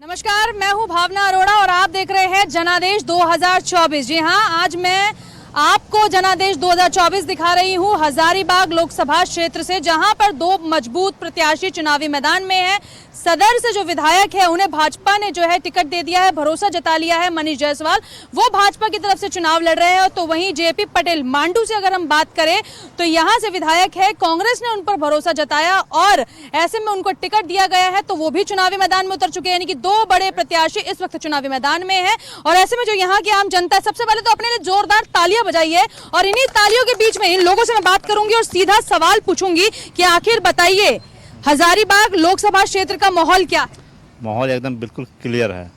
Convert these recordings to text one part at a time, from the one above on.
नमस्कार, मैं हूं भावना अरोड़ा और आप देख रहे हैं जनादेश 2024। जी हां, आज मैं आपको जनादेश 2024 दिखा रही हूं हजारीबाग लोकसभा क्षेत्र से, जहां पर दो मजबूत प्रत्याशी चुनावी मैदान में हैं। सदर से जो विधायक है उन्हें भाजपा ने जो है टिकट दे दिया है, भरोसा जता लिया है। मनीष जायसवाल वो भाजपा की तरफ से चुनाव लड़ रहे हैं, तो वहीं जेपी पटेल मांडू से अगर हम बात करें तो यहां से विधायक है, कांग्रेस ने उन पर भरोसा जताया और ऐसे में उनको टिकट दिया गया है, तो वो भी चुनावी मैदान में उतर चुके हैं। यानी कि दो बड़े प्रत्याशी इस वक्त चुनावी मैदान में है और ऐसे में जो यहाँ की आम जनता है, सबसे पहले तो अपने लिए जोरदार तालियां बजाइए और इन्हीं तालियों के बीच में इन लोगों से मैं बात करूंगी और सीधा सवाल पूछूंगी कि आखिर बताइए हजारीबाग लोकसभा क्षेत्र का माहौल क्या है? माहौल एकदम बिल्कुल क्लियर है।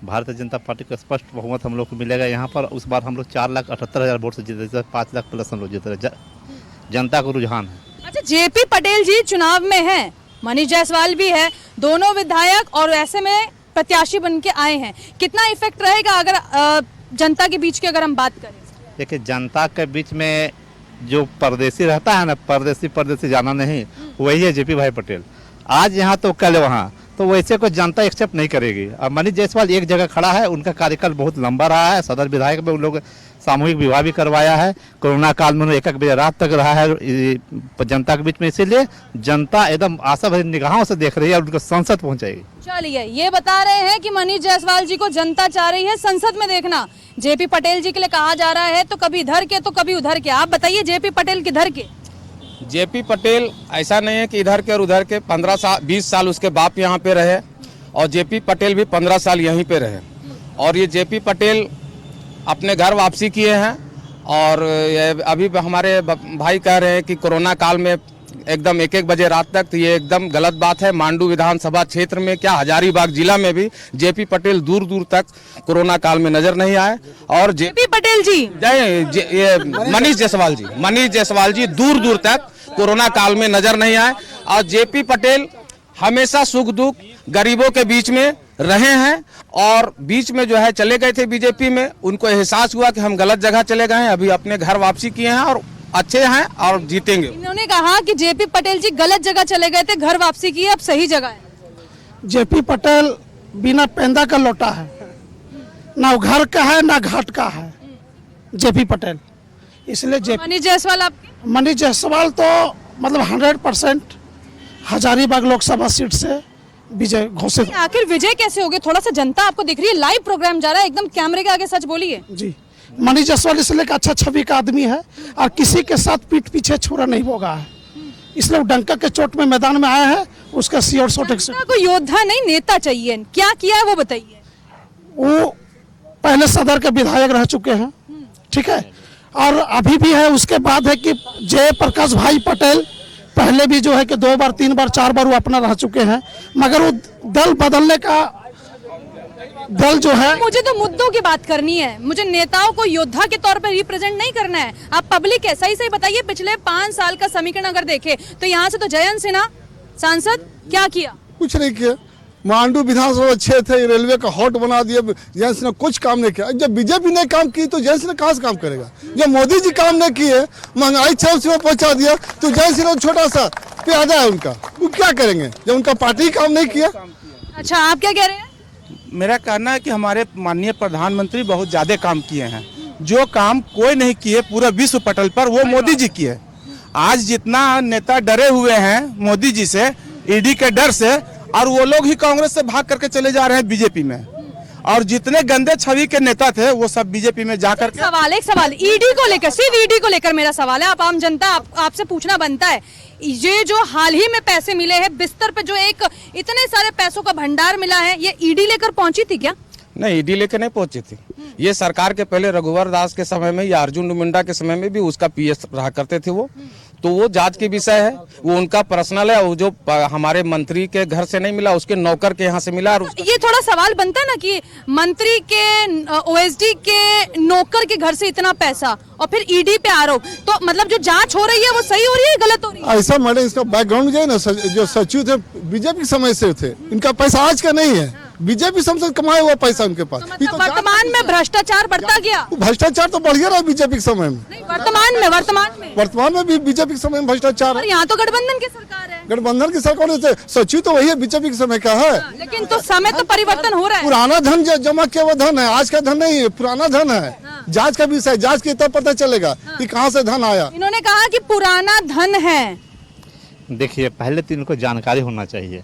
भारतीय जनता पार्टी का स्पष्ट बहुमत हम लोग को मिलेगा यहाँ पर। उस बार हम लोग 4,78,000 वोट से जीते थे, 5 लाख प्लस हम लोग जीते रहे। जनता को रुझान है। अच्छा, जेपी पटेल जी चुनाव में हैं, मनीष जायसवाल भी है, दोनों विधायक और ऐसे में प्रत्याशी बन के आए हैं। कितना इफेक्ट रहेगा अगर जनता के बीच की अगर हम बात करें? देखिए, जनता के बीच में जो परदेसी रहता है ना, परदेसी जाना नहीं, वही है जेपी भाई पटेल। आज यहाँ तो कल वहाँ, तो वैसे को जनता एक्सेप्ट नहीं करेगी। अब मनीष जायसवाल एक जगह खड़ा है, उनका कार्यकाल बहुत लंबा रहा है। सदर विधायक में उन लोग सामूहिक विवाह भी करवाया है। कोरोना काल में उन्होंने 1 बजे रात तक रहा है जनता के बीच में, इसीलिए जनता एकदम आशा भरी निगाहों से देख रही है और उनको संसद पहुंचाएगी। चलिए, ये बता रहे हैं कि मनीष जायसवाल जी को जनता चाह रही है संसद में देखना। जेपी पटेल जी के लिए कहा जा रहा है तो कभी इधर के तो कभी उधर के। आप बताइए जेपी पटेल किधर के? जेपी पटेल ऐसा नहीं है कि इधर के और उधर के। 20 साल उसके बाप यहाँ पे रहे और जेपी पटेल भी 15 साल यहीं पे रहे और ये जेपी पटेल अपने घर वापसी किए हैं। और अभी हमारे भाई कह रहे हैं कि कोरोना काल में एकदम 1 बजे रात तक, तो ये एकदम गलत बात है। मांडू विधानसभा क्षेत्र में क्या, हजारीबाग जिला में भी जेपी पटेल दूर दूर तक कोरोना काल में नजर नहीं आए। और जेपी पटेल जी ये मनीष जायसवाल जी दूर दूर तक कोरोना काल में नजर नहीं आए। और जेपी पटेल हमेशा सुख दुख गरीबों के बीच में रहे हैं और बीच में जो है चले गए थे बीजेपी में, उनको एहसास हुआ कि हम गलत जगह चले गए हैं। अभी अपने घर वापसी किए हैं और अच्छे हैं और जीतेंगे। इन्होंने कहा कि जेपी पटेल जी गलत जगह चले गए थे, घर वापसी की, अब सही जगह है। जेपी पटेल बिना पेंदा का लौटा है, ना घर का है ना घाट का है जेपी पटेल। इसलिए मनीष जायसवाल मनीष जायसवाल तो मतलब 100% हजारीबाग लोकसभा सीट से विजय घोषित। आखिर विजय कैसे होगे? थोड़ा सा जनता आपको दिख रही है, लाइव प्रोग्राम जा रहा है, एकदम कैमरे के आगे सच बोलिए। जी, मनीष जायसवाल इसलिए एक अच्छा छवि का आदमी है और किसी के साथ पीठ पीछे छुरा नहीं होगा है, इसलिए डंका के चोट में मैदान में आया है। उसका सियोर को योद्धा नहीं नेता चाहिए, क्या किया है वो बताइए। वो पहले सदर के विधायक रह चुके हैं, ठीक है, और अभी भी है। उसके बाद है कि जयप्रकाश भाई पटेल पहले भी जो है कि 2 बार 3 बार 4 बार वो अपना रह चुके हैं, मगर वो दल बदलने का दल जो है। मुझे तो मुद्दों की बात करनी है, मुझे नेताओं को योद्धा के तौर पर रिप्रेजेंट नहीं करना है। आप पब्लिक है, सही बताइए। पिछले 5 साल का समीकरण अगर देखे तो यहाँ से तो जयंत सिन्हा सांसद क्या किया? कुछ नहीं किया। मांडू विधानसभा अच्छे थे, रेलवे का हॉट बना दिया, जयंत सिन्हा कुछ काम नहीं किया। जब बीजेपी ने काम की तो जयंत सिन्हा कहाँ से काम करेगा? जब मोदी जी काम नहीं किए, महंगाई 600 में पहुंचा दिया, तो जयंत सिन्हा छोटा सा प्यादा है उनका, वो क्या करेंगे जब उनका पार्टी काम नहीं किया? अच्छा, आप क्या कह रहे हैं? मेरा कहना है कि हमारे माननीय प्रधानमंत्री बहुत ज्यादा काम किए हैं। जो काम कोई नहीं किए पूरे विश्व पटल पर, वो मोदी जी किए। आज जितना नेता डरे हुए हैं मोदी जी से, ईडी के डर से, और वो लोग ही कांग्रेस से भाग करके चले जा रहे हैं बीजेपी में। और जितने गंदे छवि के नेता थे वो सब बीजेपी में जाकर एक सवाल ईडी को लेकर, सिर्फ ईडी को लेकर मेरा सवाल है। आप आम जनता, आपसे पूछना बनता है, ये जो हाल ही में पैसे मिले हैं बिस्तर पे, जो एक इतने सारे पैसों का भंडार मिला है, ये ईडी लेकर पहुंची थी क्या? नहीं, ईडी लेकर नहीं पहुंची थी। ये सरकार के पहले रघुवर दास के समय में या अर्जुन मुंडा के समय में भी उसका पीएस रहा करते थे वो, तो वो जांच के विषय है, वो उनका पर्सनल है। वो जो हमारे मंत्री के घर से नहीं मिला, उसके नौकर के यहाँ से मिला। और ये थोड़ा सवाल बनता है ना कि मंत्री के, ओएसडी के नौकर के घर से इतना पैसा और फिर ईडी पे आरोप, तो मतलब जो जांच हो रही है वो सही हो रही है गलत हो रही है? ऐसा मैडम, इसका बैकग्राउंड जो है ना, जो सचिव थे बीजेपी समय से थे, इनका पैसा आज का नहीं है, बीजेपी से कमाया हुआ पैसा उनके पास। तो वर्तमान में भ्रष्टाचार बढ़ता गया? भ्रष्टाचार तो बढ़ गया बीजेपी के समय में। वर्तमान में भी बीजेपी के समय में भ्रष्टाचार। यहाँ तो गठबंधन की सरकार है। गठबंधन की सरकार ने सचिव तो वही है, बीजेपी के समय का है। लेकिन तो समय तो परिवर्तन हो रहा है। पुराना धन जमा किया हुआ धन है, आज का धन नहीं है, पुराना धन है। जांच का विषय, जांच की तब पता चलेगा कि कहाँ से धन आया। इन्होंने कहा कि पुराना धन है। देखिए, पहले तो इनको जानकारी होना चाहिए।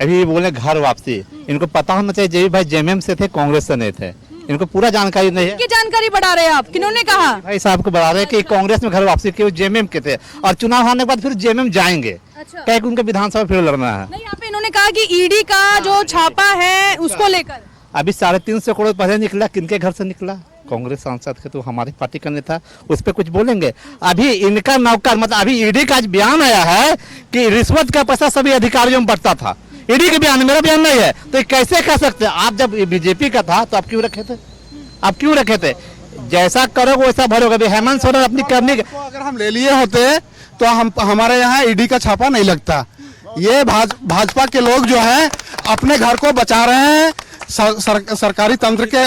अभी बोले घर वापसी, इनको पता होना चाहिए जेबी भाई जेएमएम से थे, कांग्रेस से नहीं थे। इनको पूरा जानकारी नहीं है। की जानकारी बढ़ा रहे हैं आप, किन्होंने कहा? भाई साहब को बढ़ा रहे हैं कि कांग्रेस में घर वापसी के जेएमएम के थे और चुनाव होने के बाद फिर जेएमएम जाएंगे। अच्छा। क्या उनके विधानसभा फिर लड़ना है। नहीं, यहाँ पे इन्होंने कहा कि ईडी का जो छापा है उसको लेकर अभी 350 करोड़ पहले निकला, किनके घर से निकला? कांग्रेस सांसद के, तो हमारी पार्टी का नेता, उस पर कुछ बोलेंगे? अभी इनका नौकर, मतलब अभी ईडी का आज बयान आया है कि रिश्वत का पैसा सभी अधिकारियों में बढ़ता था। ईडी के बयान, मेरा बयान नहीं है, तो कैसे कह सकते? आप जब बीजेपी का था तो आप क्यों रखे थे? आप क्यों रखे थे? जैसा करोगे वैसा भरोगे। हेमंत सोरेन अपनी करनी, अगर हम ले लिए होते तो हमारे यहाँ ईडी का छापा नहीं लगता। ये भाजपा के लोग जो है अपने घर को बचा रहे हैं सरकारी तंत्र के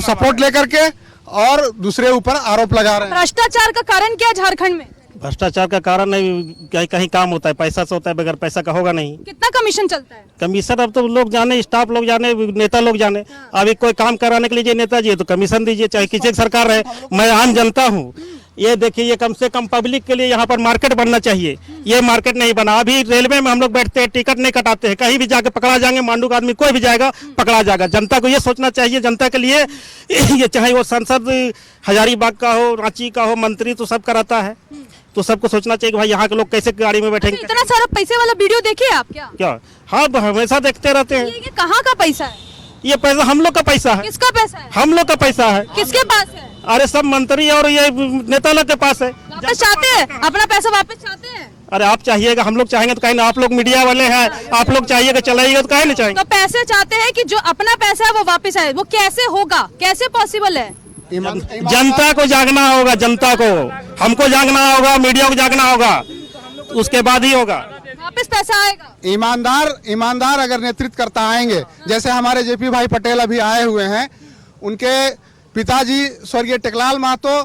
सपोर्ट लेकर के, और दूसरे ऊपर आरोप लगा रहे हैं। भ्रष्टाचार का कारण क्या झारखंड में? भ्रष्टाचार का कारण नहीं, कहीं काम होता है, पैसा से होता है, बगैर पैसा का होगा नहीं। कितना कमीशन चलता है? कमीशन अब तो लोग जाने, स्टाफ लोग जाने, नेता लोग जाने। अभी कोई काम कराने के लिए नेता जी तो कमीशन दीजिए, चाहे किसी की सरकार रहे। मैं आम जनता हूँ। ये देखिए, ये कम से कम पब्लिक के लिए यहाँ पर मार्केट बनना चाहिए। ये मार्केट नहीं बना। अभी रेलवे में हम लोग बैठते हैं, टिकट नहीं कटाते हैं, कहीं भी जाके पकड़ा जाएंगे। मांडू का आदमी कोई भी जाएगा पकड़ा जाएगा। जनता को ये सोचना चाहिए, जनता के लिए ये चाहे वो सांसद हजारीबाग का हो, रांची का हो, मंत्री तो सब कराता है, तो सबको सोचना चाहिए कि भाई यहाँ के लोग कैसे गाड़ी में बैठेंगे। इतना सारा पैसे वाला वीडियो देखे आप क्या? हाँ, हमेशा देखते रहते हैं। ये कहाँ का पैसा है? ये पैसा हम लोग का पैसा है। किसका पैसा है? हम लोग का पैसा है। किसके पास है? अरे सब मंत्री और ये नेता लोग के पास है। वापस चाहते हैं? अपना पैसा वापस चाहते हैं? अरे आप चाहिएगा, हम लोग चाहेंगे तो कहीं ना। आप लोग मीडिया वाले हैं, आप लोग चाहिएगा, चलाइएगा तो कहीं नहीं चाहेंगे। तो पैसे चाहते हैं कि जो अपना पैसा है वो वापस आए। वो कैसे होगा? कैसे पॉसिबल है? जनता को जागना होगा, जनता को, हमको जागना होगा, मीडिया को जागना होगा, उसके बाद ही होगा, वापस पैसा आएगा। ईमानदार अगर नेतृत्व करता आएंगे, जैसे हमारे जेपी भाई पटेल अभी आए हुए हैं। उनके पिताजी स्वर्गीय टेकलाल महतो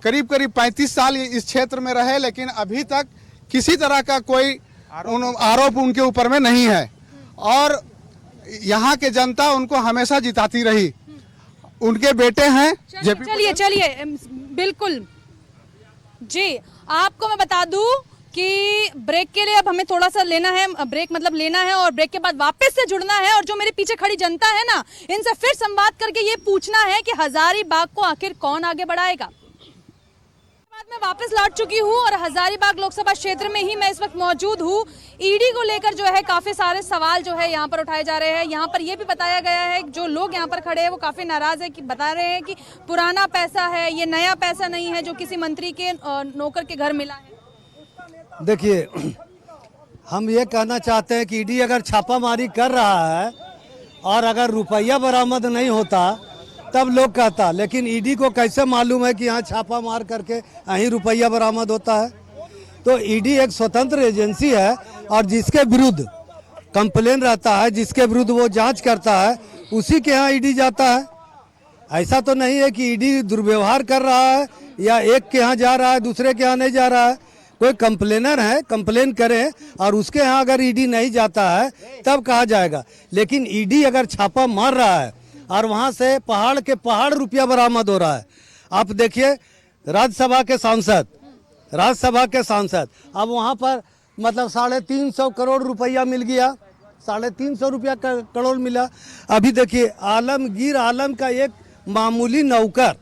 करीब 35 साल इस क्षेत्र में रहे, लेकिन अभी तक किसी तरह का कोई आरोप उनके ऊपर में नहीं है, और यहाँ के जनता उनको हमेशा जिताती रही। उनके बेटे हैं चलिए बिल्कुल जी। आपको मैं बता दूं कि ब्रेक के लिए अब हमें थोड़ा सा लेना है, ब्रेक मतलब लेना है, और ब्रेक के बाद वापस से जुड़ना है। और जो मेरे पीछे खड़ी जनता है ना, इनसे फिर संवाद करके ये पूछना है कि हजारीबाग को आखिर कौन आगे बढ़ाएगा। मैं वापस लौट चुकी हूँ और हजारीबाग लोकसभा क्षेत्र में ही मैं इस वक्त मौजूद हूँ। ईडी को लेकर जो है काफी सारे सवाल जो है यहाँ पर उठाए जा रहे हैं। यहाँ पर ये भी बताया गया है, जो लोग यहाँ पर खड़े हैं वो काफी नाराज है कि बता रहे हैं कि पुराना पैसा है, ये नया पैसा नहीं है जो किसी मंत्री के नौकर के घर मिला है। देखिए, हम ये कहना चाहते हैं कि ईडी अगर छापामारी कर रहा है और अगर रुपया बरामद नहीं होता तब लोग कहता, लेकिन ईडी को कैसे मालूम है कि यहाँ छापा मार करके यहीं रुपया बरामद होता है? तो ईडी एक स्वतंत्र एजेंसी है और जिसके विरुद्ध कंप्लेन रहता है, जिसके विरुद्ध वो जांच करता है, उसी के यहाँ ईडी जाता है। ऐसा तो नहीं है कि ईडी दुर्व्यवहार कर रहा है या एक के यहाँ जा रहा है दूसरे के यहाँ नहीं जा रहा है। कोई कंप्लेनर है, कंप्लेन करे और उसके यहाँ अगर ईडी नहीं जाता है तब कहा जाएगा। लेकिन ईडी अगर छापा मार रहा है और वहाँ से पहाड़ के पहाड़ रुपया बरामद हो रहा है। आप देखिए, राज्यसभा के सांसद अब वहाँ पर मतलब 350 करोड़ रुपया मिल गया, 350 रुपया करोड़ मिला। अभी देखिए, आलमगीर आलम का एक मामूली नौकर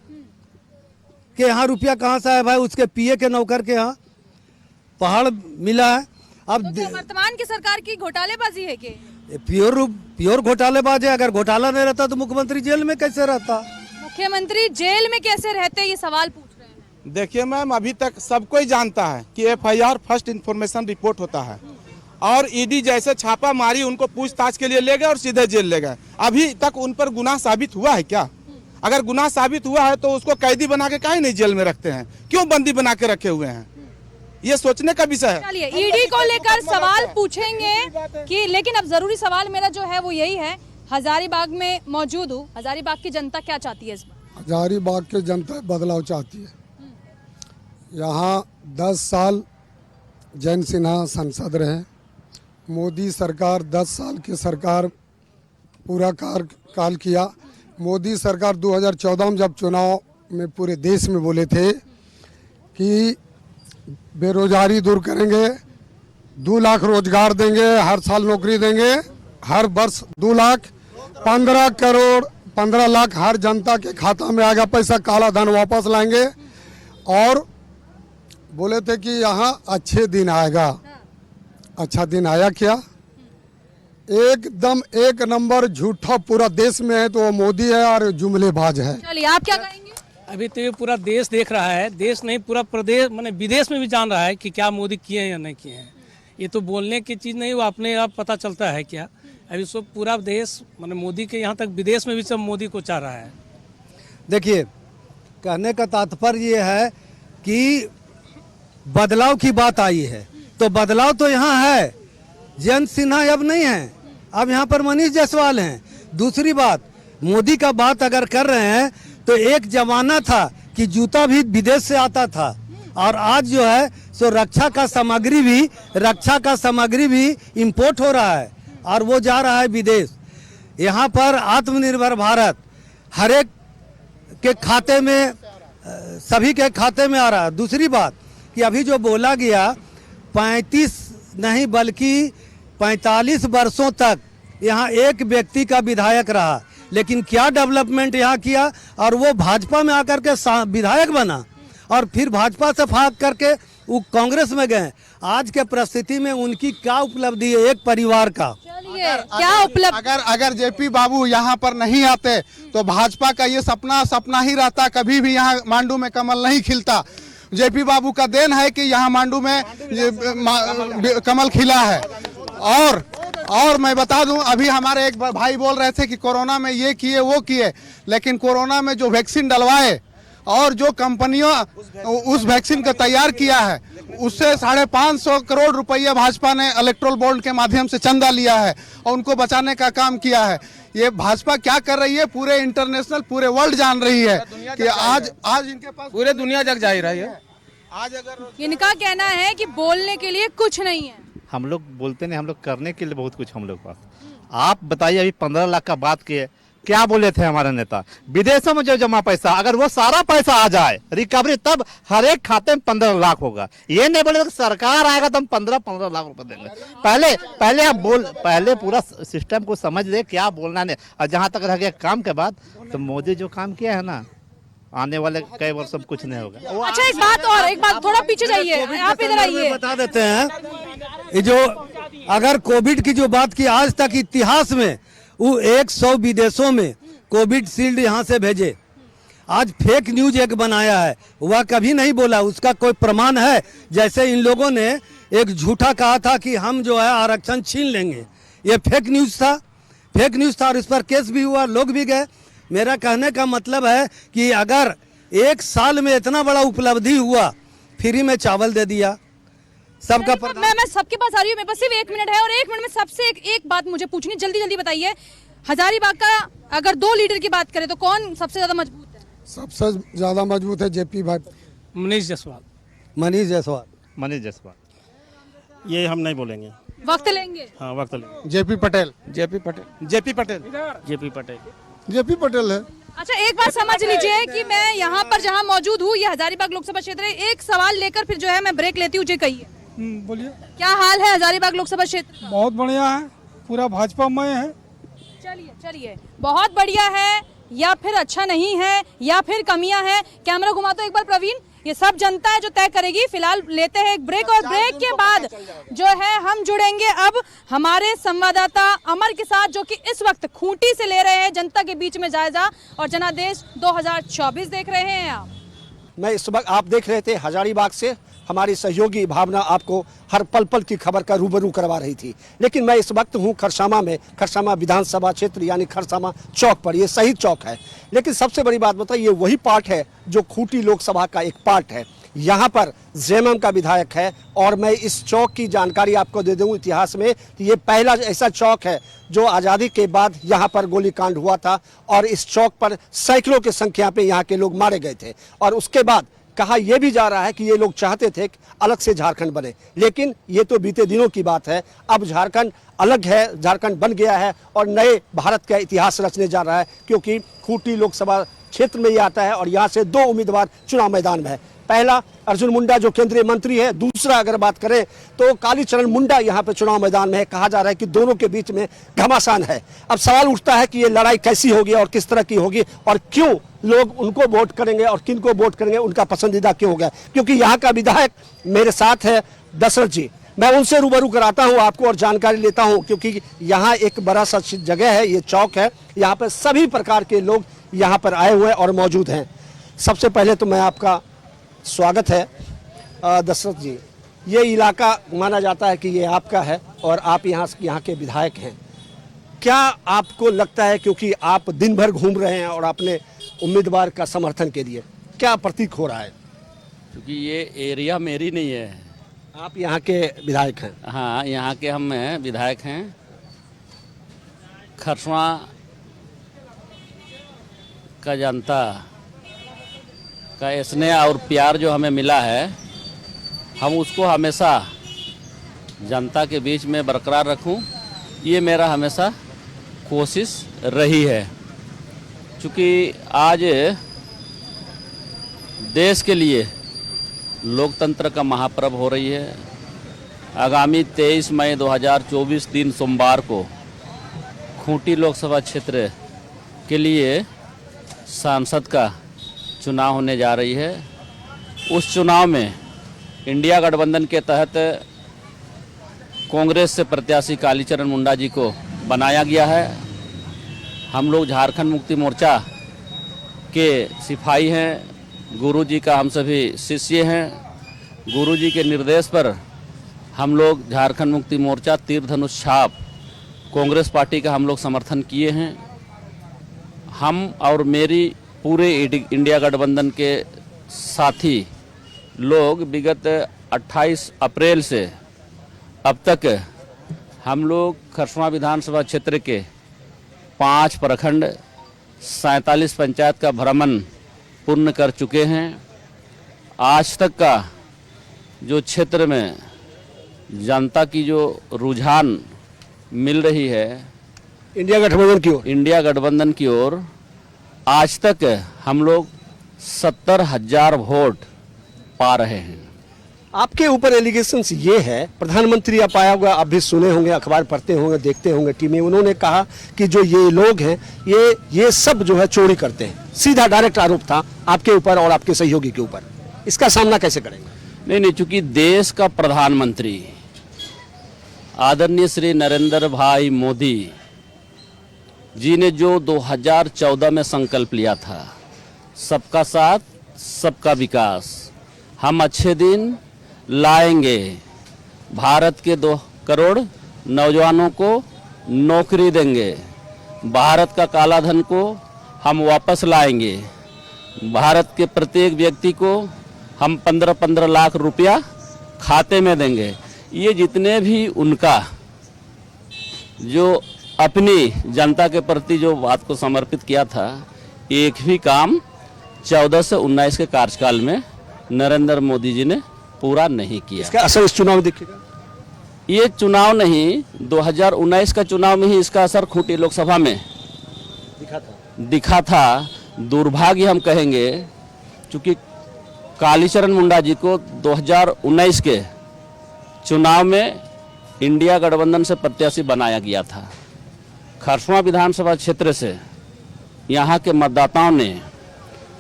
के यहाँ रुपया कहाँ से आया भाई? उसके पीए के नौकर के यहाँ पहाड़ मिला है। अब तो वर्तमान की सरकार की घोटालेबाजी है कि प्योर घोटालेबाज है। अगर घोटाला नहीं रहता तो मुख्यमंत्री जेल में कैसे रहता? मुख्यमंत्री जेल में कैसे रहते, ये सवाल पूछ रहे हैं। देखिए मैम, अभी तक सबको ही जानता है कि एफआईआर फर्स्ट इन्फॉर्मेशन रिपोर्ट होता है, और ईडी जैसे छापा मारी उनको पूछताछ के लिए ले गए और सीधे जेल ले गए। अभी तक उन पर गुनाह साबित हुआ है क्या? अगर गुनाह साबित हुआ है तो उसको कैदी बना के काहे नहीं जेल में रखते हैं? क्यों बंदी बना के रखे हुए हैं? ये सोचने का विषय है। चलिए, ईडी को लेकर सवाल पूछेंगे कि, लेकिन अब जरूरी सवाल मेरा जो है वो यही है, हजारीबाग में मौजूद हूँ, हजारीबाग की जनता क्या चाहती है इस बार? हजारीबाग की जनता बदलाव चाहती है। यहाँ 10 साल जयंत सिन्हा सांसद रहे। मोदी सरकार 10 साल की सरकार पूरा कार्यकाल किया। मोदी सरकार 2014 में जब चुनाव में पूरे देश में बोले थे कि बेरोजगारी दूर करेंगे, 2 लाख रोजगार देंगे, हर साल नौकरी देंगे, हर वर्ष 2 लाख, 15 करोड़ 15 लाख हर जनता के खाता में आएगा पैसा, काला धन वापस लाएंगे। और बोले थे कि यहाँ अच्छे दिन आएगा। अच्छा दिन आया क्या? एकदम 1 नंबर झूठा पूरा देश में है तो वो मोदी है और जुमलेबाज है। चलिए, आप क्या कहेंगे? अभी तो ये पूरा देश देख रहा है, देश नहीं पूरा प्रदेश माने विदेश में भी जान रहा है कि क्या मोदी किए हैं या नहीं किए हैं। ये तो बोलने की चीज़ नहीं, वो अपने आप पता चलता है क्या। अभी सब पूरा देश माने मोदी के यहाँ तक विदेश में भी सब मोदी को चाह रहा है। देखिए, कहने का तात्पर्य ये है कि बदलाव की बात आई है, तो बदलाव तो यहाँ है। जयंत सिन्हा अब नहीं है, अब यहाँ पर मनीष जायसवाल हैं। दूसरी बात, मोदी का बात अगर कर रहे हैं तो एक जमाना था कि जूता भी विदेश से आता था, और आज जो है सो रक्षा का सामग्री भी इंपोर्ट हो रहा है और वो जा रहा है विदेश। यहाँ पर आत्मनिर्भर भारत हर एक के खाते में, सभी के खाते में आ रहा है। दूसरी बात कि अभी जो बोला गया 35 नहीं बल्कि 45 वर्षों तक यहाँ एक व्यक्ति का विधायक रहा, लेकिन क्या डेवलपमेंट यहाँ किया, और वो भाजपा में आकर के विधायक बना और फिर भाजपा से भाग करके वो कांग्रेस में गए। आज के परिस्थिति में उनकी क्या उपलब्धि है एक परिवार का? चलिए, क्या उपलब्ध? अगर जेपी बाबू यहाँ पर नहीं आते तो भाजपा का ये सपना ही रहता, कभी भी यहाँ मांडू में कमल नहीं खिलता। जेपी बाबू का देन है कि यहाँ मांडू में कमल खिला है। और मैं बता दूं, अभी हमारे एक भाई बोल रहे थे कि कोरोना में ये किए वो किए, लेकिन कोरोना में जो वैक्सीन डलवाए और जो कंपनियों उस वैक्सीन को तैयार किया है, उससे 550 करोड़ रुपया भाजपा ने इलेक्ट्रोल बॉन्ड के माध्यम से चंदा लिया है और उनको बचाने का काम किया है। ये भाजपा क्या कर रही है, पूरे इंटरनेशनल पूरे वर्ल्ड जान रही है कि आज इनके पास पूरे दुनिया जग जा रही है। आज अगर इनका कहना है कि बोलने के लिए कुछ नहीं है। हम लोग बोलते नहीं, हम लोग करने के लिए बहुत कुछ हम लोग पास। आप बताइए, अभी 15 लाख का बात किए, क्या बोले थे हमारे नेता? विदेशों में जो जमा पैसा, अगर वो सारा पैसा आ जाए रिकवरी, तब हर एक खाते में 15 लाख होगा। ये नहीं बोले कि सरकार आएगा तो हम 15 लाख रुपए देंगे। पहले पूरा सिस्टम को समझ ले, क्या बोलना नहीं। और जहाँ तक रह गया काम के बाद, तो मोदी जो काम किया है ना, आने वाले कई वर्षों में कुछ नहीं होगा। अच्छा, एक बात थोड़ा पीछे जाइए, आप इधर आइए। बता देते हैं, ये जो अगर कोविड की जो बात की, आज तक इतिहास में वो 100 विदेशों में कोविड शील्ड यहाँ से भेजे। आज फेक न्यूज एक बनाया है, वह कभी नहीं बोला, उसका कोई प्रमाण है? जैसे इन लोगों ने एक झूठा कहा था कि हम जो है आरक्षण छीन लेंगे, ये फेक न्यूज था और इस पर केस भी हुआ, लोग भी गए। मेरा कहने का मतलब है कि अगर 1 साल में इतना बड़ा उपलब्धि हुआ, फ्री में चावल दे दिया सबका। मैं सबके पास आ रही हूँ, मेरे पास सिर्फ 1 मिनट है और 1 मिनट में सबसे एक बात मुझे पूछनी, जल्दी बताइए। हजारीबाग का अगर 2 लीडर की बात करें तो कौन सबसे ज्यादा मजबूत है? सबसे ज्यादा मजबूत है जेपी भाई, मनीष जायसवाल। ये हम नहीं बोलेंगे, वक्त लेंगे। हाँ वक्त लेंगे। जेपी पटेल है। अच्छा, एक बात समझ लीजिए कि मैं यहाँ पर जहाँ मौजूद हूँ, ये हजारीबाग लोकसभा क्षेत्र है। एक सवाल लेकर फिर जो है मैं ब्रेक लेती हूँ। जी कहिए, बोलिए, क्या हाल है हजारीबाग लोकसभा क्षेत्र? बहुत बढ़िया है, पूरा भाजपामय है। चलिए, बहुत बढ़िया है या फिर अच्छा नहीं है या फिर कमियां हैं? कैमरा घुमा तो एक बार प्रवीण। ये सब जनता है जो तय करेगी। फिलहाल लेते हैं एक ब्रेक और ब्रेक के बाद जो है हम जुड़ेंगे अब हमारे संवाददाता अमर के साथ, जो कि इस वक्त खूंटी से ले रहे हैं जनता के बीच में जायजा और जनादेश 2024 देख रहे हैं आप। मैं इस वक्त, आप देख रहे थे हजारीबाग से हमारी सहयोगी भावना आपको हर पल पल की खबर का रूबरू करवा रही थी, लेकिन मैं इस वक्त हूँ खरसामा में, खरसामा विधानसभा क्षेत्र यानी खरसामा चौक पर। ये शहीद चौक है, लेकिन सबसे बड़ी बात बताइए, ये वही पार्ट है जो खूंटी लोकसभा का एक पार्ट है। यहाँ पर जेएमएम का विधायक है और मैं इस चौक की जानकारी आपको दे दूं इतिहास में कि ये पहला ऐसा चौक है जो आज़ादी के बाद यहाँ पर गोलीकांड हुआ था और इस चौक पर सैकड़ों की संख्या पे यहाँ के लोग मारे गए थे और उसके बाद कहा यह भी जा रहा है कि ये लोग चाहते थे कि अलग से झारखंड बने, लेकिन ये तो बीते दिनों की बात है। अब झारखंड अलग है, झारखंड बन गया है और नए भारत का इतिहास रचने जा रहा है, क्योंकि खूंटी लोकसभा क्षेत्र में ये आता है और यहाँ से 2 उम्मीदवार चुनाव मैदान में है। पहला अर्जुन मुंडा जो केंद्रीय मंत्री है, दूसरा अगर बात करें तो कालीचरण मुंडा यहाँ पे चुनाव मैदान में है। कहा जा रहा है कि दोनों के बीच में घमासान है। अब सवाल उठता है कि ये लड़ाई कैसी होगी और किस तरह की होगी और क्यों लोग उनको वोट करेंगे और किन को वोट करेंगे, उनका पसंदीदा क्यों होगा। क्योंकि यहाँ का विधायक मेरे साथ है दशरथ जी, मैं उनसे रूबरू कराता हूँ आपको और जानकारी लेता हूँ, क्योंकि यहाँ एक बड़ा सा जगह है, ये चौक है, यहाँ पर सभी प्रकार के लोग यहाँ पर आए हुए और मौजूद हैं। सबसे पहले तो मैं आपका स्वागत है दशरथ जी। ये इलाका माना जाता है कि ये आपका है और आप यहाँ के विधायक हैं। क्या आपको लगता है, क्योंकि आप दिन भर घूम रहे हैं और अपने उम्मीदवार का समर्थन के लिए, क्या प्रतीक हो रहा है? क्योंकि ये एरिया मेरी नहीं है। आप यहाँ के विधायक हैं? हाँ, यहाँ के हम विधायक हैं। खरसवां का जनता का स्नेह और प्यार जो हमें मिला है, हम उसको हमेशा जनता के बीच में बरकरार रखूं, ये मेरा हमेशा कोशिश रही है। क्योंकि आज देश के लिए लोकतंत्र का महापर्व हो रही है। आगामी 23 मई 2024 दिन सोमवार को खूंटी लोकसभा क्षेत्र के लिए सांसद का चुनाव होने जा रही है। उस चुनाव में इंडिया गठबंधन के तहत कांग्रेस से प्रत्याशी कालीचरण मुंडा जी को बनाया गया है। हम लोग झारखंड मुक्ति मोर्चा के सिपाही हैं। गुरुजी का हम सभी शिष्य हैं। गुरुजी के निर्देश पर हम लोग झारखंड मुक्ति मोर्चा तीर धनुष छाप कांग्रेस पार्टी का हम लोग समर्थन किए हैं। हम और मेरी पूरे इंडिया गठबंधन के साथी लोग विगत 28 अप्रैल से अब तक हम लोग खरसवां विधानसभा क्षेत्र के 5 प्रखंड 47 पंचायत का भ्रमण पूर्ण कर चुके हैं। आज तक का जो क्षेत्र में जनता की जो रुझान मिल रही है इंडिया गठबंधन की ओर, आज तक हम लोग 70,000 वोट पा रहे हैं। आपके ऊपर एलिगेशंस ये है, प्रधानमंत्री आप आया होगा, आप भी सुने होंगे, अखबार पढ़ते होंगे, देखते होंगे टीवी में, उन्होंने कहा कि जो ये लोग हैं ये सब जो है चोरी करते हैं। सीधा डायरेक्ट आरोप था आपके ऊपर और आपके सहयोगी के ऊपर। इसका सामना कैसे करेंगे? नहीं, चूंकि देश का प्रधानमंत्री आदरणीय श्री नरेंद्र भाई मोदी जी ने जो 2014 में संकल्प लिया था, सबका साथ सबका विकास, हम अच्छे दिन लाएंगे, भारत के 2 करोड़ नौजवानों को नौकरी देंगे, भारत का काला धन को हम वापस लाएंगे, भारत के प्रत्येक व्यक्ति को हम 15-15 लाख रुपया खाते में देंगे। ये जितने भी उनका जो अपनी जनता के प्रति जो बात को समर्पित किया था, एक भी काम 14 से 19 के कार्यकाल में नरेंद्र मोदी जी ने पूरा नहीं किया। इसका असर इस चुनाव में दिखेगा? ये चुनाव नहीं, 2019 का चुनाव में ही इसका असर खूंटी लोकसभा में दिखा था। दुर्भाग्य हम कहेंगे, क्योंकि कालीचरण मुंडा जी को 2019 के चुनाव में इंडिया गठबंधन से प्रत्याशी बनाया गया था। खरसवां विधानसभा क्षेत्र से यहाँ के मतदाताओं ने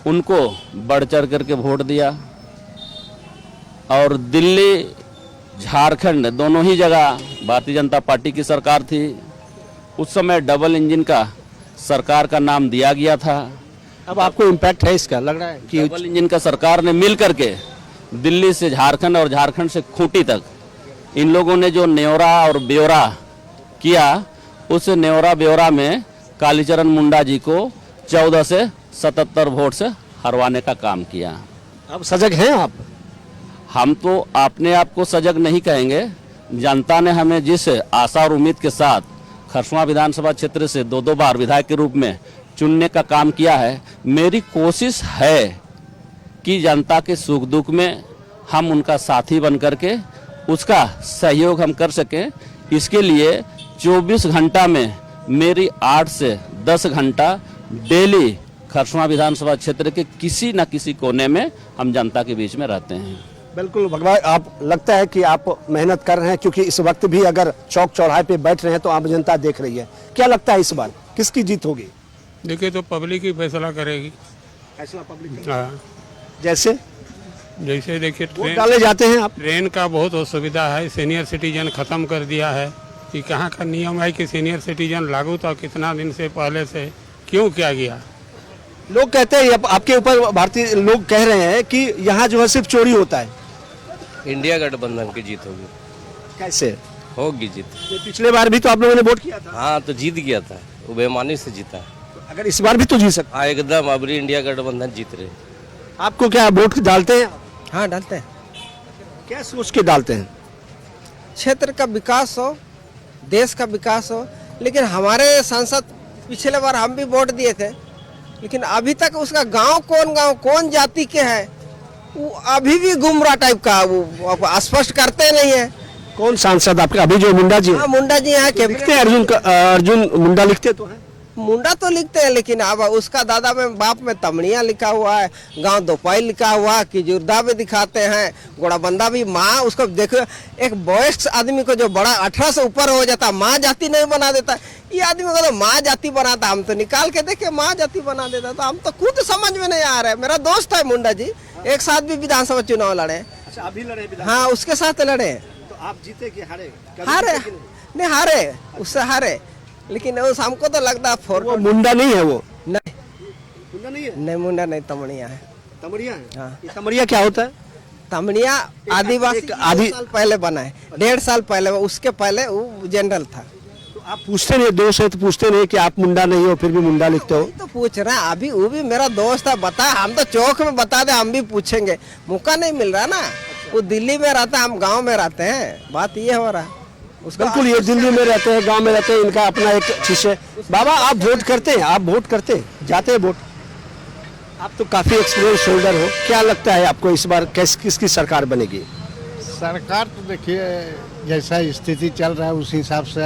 उनको बढ़ चढ़ करके वोट दिया और दिल्ली झारखंड दोनों ही जगह भारतीय जनता पार्टी की सरकार थी। उस समय डबल इंजन का सरकार का नाम दिया गया था। अब आपको इम्पैक्ट है इसका, लग रहा है कि डबल इंजन का सरकार ने मिल करके दिल्ली से झारखंड और झारखंड से खूंटी तक इन लोगों ने जो न्योरा और ब्यौरा किया, उस न्योरा ब्यौरा में कालीचरण मुंडा जी को 14 से 77 वोट से हरवाने का काम किया। अब सजग हैं आप? हम तो अपने आप को सजग नहीं कहेंगे। जनता ने हमें जिस आशा और उम्मीद के साथ खरसवां विधानसभा क्षेत्र से 2 बार विधायक के रूप में चुनने का काम किया है, मेरी कोशिश है कि जनता के सुख दुख में हम उनका साथी बन करके उसका सहयोग हम कर सकें। इसके लिए 24 घंटा में मेरी 8 से 10 घंटा डेली खरसवां विधानसभा क्षेत्र के किसी न किसी कोने में हम जनता के बीच में रहते हैं। बिल्कुल भगवान, आप लगता है कि आप मेहनत कर रहे हैं, क्योंकि इस वक्त भी अगर चौक चौराहे पे बैठ रहे हैं तो आम जनता देख रही है। क्या लगता है इस बार किसकी जीत होगी? देखिए तो पब्लिक ही फैसला करेगी। फैसला पब्लिक? हाँ, जैसे जैसे देखिए वोट डाले जाते हैं आप। ट्रेन का बहुत असुविधा है, सीनियर सिटीजन खत्म कर दिया है कि कहाँ का नियम है कि सीनियर सिटीजन लागू था कितना दिन से पहले से, क्यों किया गया? लोग कहते हैं आपके ऊपर, भारतीय लोग कह रहे हैं कि यहाँ जो है सिर्फ चोरी होता है। इंडिया गठबंधन की जीत होगी। कैसे होगी जीत? पिछले बार भी तो आप लोगों ने वोट किया था। हाँ, तो जीत गया था, वो बेईमानी से जीता है। अगर इस बार भी तो जीत सकता। हाँ एकदम, अबरी इंडिया गठबंधन जीत रहे। आपको क्या वोट डालते हैं? हाँ डालते हैं। क्या सोच के डालते हैं? क्षेत्र का विकास हो, देश का विकास हो। लेकिन हमारे सांसद पिछले बार हम भी वोट दिए थे, लेकिन अभी तक उसका गांव कौन जाति के है वो अभी भी गुमराह टाइप का, वो स्पष्ट करते नहीं है। कौन सांसद आपके? अभी जो मुंडा जी? हाँ मुंडा जी यहाँ के लिखते हैं, अर्जुन मुंडा लिखते तो है। मुंडा तो लिखते हैं, लेकिन अब उसका दादा में बाप में तमड़िया लिखा हुआ है, गांव दोपाई लिखा हुआ है, किजुर्दा भी दिखाते हैं, गोड़ाबंदा भी। माँ उसको देखो, एक वयस्क आदमी को जो बड़ा 18 से ऊपर हो जाता माँ जाति नहीं बना देता। ये आदमी को तो माँ जाति बनाता, हम तो निकाल के देखे माँ जाति बना देता। तो हम तो खुद समझ में नहीं आ रहा है। मेरा दोस्त है मुंडा जी, एक साथ भी विधानसभा चुनाव लड़े। अच्छा, अभी लड़े? हाँ उसके साथ लड़े। तो आप जीते कि हारे? हारे नहीं, हारे उससे हारे, लेकिन उस हमको तो लगता है वो मुंडा नहीं है। वो नहीं मुंडा नहीं है। नहीं मुंडा नहीं, तमड़िया है। तमड़िया है? हाँ। ये तमड़िया क्या होता है? तमड़िया आदिवासी साल पहले बना है, 1.5 साल पहले। उसके पहले वो जनरल था। तो आप पूछते नहीं, दोस्त है तो पूछते नहीं कि आप मुंडा नहीं हो फिर भी मुंडा लिखते हो? तो पूछ रहे हैं, अभी वो भी मेरा दोस्त है, बता। हम तो चौक में बता दे, हम भी पूछेंगे, मौका नहीं मिल रहा ना। वो दिल्ली में रहता है, हम गाँव में रहते हैं, बात ये हो रहा है। बिल्कुल, ये दिल्ली में रहते हैं, गांव में रहते हैं, इनका अपना एक चीज है। बाबा आप वोट करते हैं? आप वोट करते हैं, जाते हैं वोट? आप तो काफी एक्सपीरियंस होल्डर हो, क्या लगता है आपको इस बार किसकी सरकार बनेगी? सरकार तो देखिए जैसा स्थिति चल रहा है उस हिसाब से